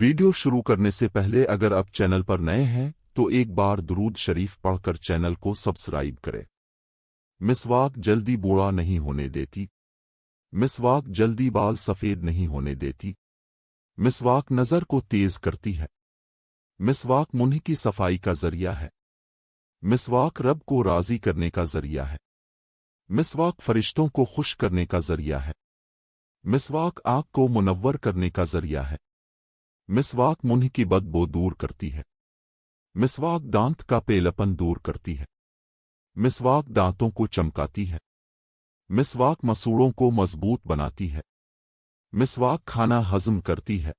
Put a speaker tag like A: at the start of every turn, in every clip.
A: Video شروع کرنے سے پہلے اگر آپ چینل پر نئے ہیں تو ایک بار درود شریف پڑھ کر چینل کو سبسکرائب کریں۔ مسواک جلدی بوڑھا نہیں ہونے دیتی۔ مسواک جلدی بال سفید نہیں ہونے دیتی۔ مسواک نظر کو تیز کرتی ہے۔ مسواک منہ کی صفائی کا ذریعہ ہے۔ مسواک رب کو راضی کرنے کا ذریعہ ہے۔ مسواک فرشتوں کو خوش کرنے کا ذریعہ ہے۔ مسواک آنکھ کو منور کرنے کا ذریعہ ہے۔ مسواک منہ کی بدبو دور کرتی ہے۔ مسواک دانت کا پیلاپن دور کرتی ہے۔ مسواک دانتوں کو چمکاتی ہے۔ مسواک مسوڑوں کو مضبوط بناتی ہے۔ مسواک کھانا ہضم کرتی ہے۔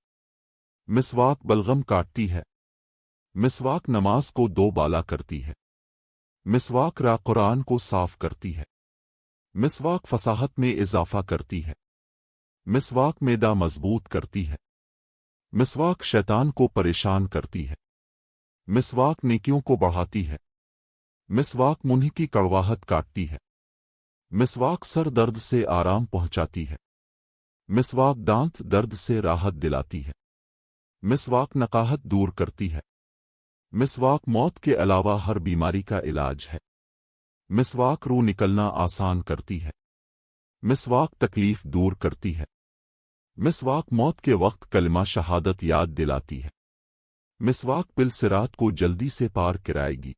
A: مسواک بلغم کاٹتی ہے۔ مسواک نماز کو دو بالا کرتی ہے۔ مسواک را قرآن کو صاف کرتی ہے۔ مسواک فصاحت میں اضافہ کرتی ہے۔ مسواک معدہ مضبوط کرتی ہے۔ مسواک شیطان کو پریشان کرتی ہے۔ مسواک نیکیوں کو بڑھاتی ہے۔ مسواک منہ کی کڑواہٹ کاٹتی ہے۔ مسواک سر درد سے آرام پہنچاتی ہے۔ مسواک دانت درد سے راحت دلاتی ہے۔ مسواک نقاہت دور کرتی ہے۔ مسواک موت کے علاوہ ہر بیماری کا علاج ہے۔ مسواک روح نکلنا آسان کرتی ہے۔ مسواک تکلیف دور کرتی ہے۔ مسواک موت کے وقت کلمہ شہادت یاد دلاتی ہے۔ مسواک پل صراط کو جلدی سے پار کرائے گی۔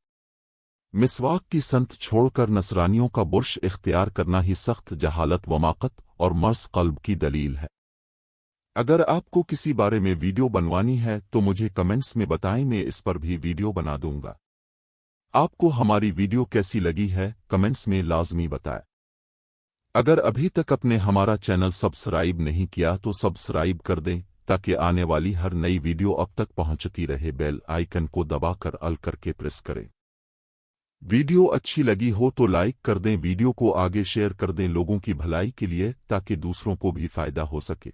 A: مسواک کی سنت چھوڑ کر نصرانیوں کا برش اختیار کرنا ہی سخت جہالت وماقت اور مرض قلب کی دلیل ہے۔ اگر آپ کو کسی بارے میں ویڈیو بنوانی ہے تو مجھے کمنٹس میں بتائیں، میں اس پر بھی ویڈیو بنا دوں گا۔ آپ کو ہماری ویڈیو کیسی لگی ہے کمنٹس میں لازمی بتائیں۔ اگر ابھی تک اپنے ہمارا چینل سبسکرائب نہیں کیا تو سبسکرائب کر دیں تاکہ آنے والی ہر نئی ویڈیو اب تک پہنچتی رہے۔ بیل آئیکن کو دبا کر آل کر کے پریس کریں۔ ویڈیو اچھی لگی ہو تو لائک کر دیں، ویڈیو کو آگے شیئر کر دیں لوگوں کی بھلائی کے لیے تاکہ دوسروں کو بھی فائدہ ہو سکے۔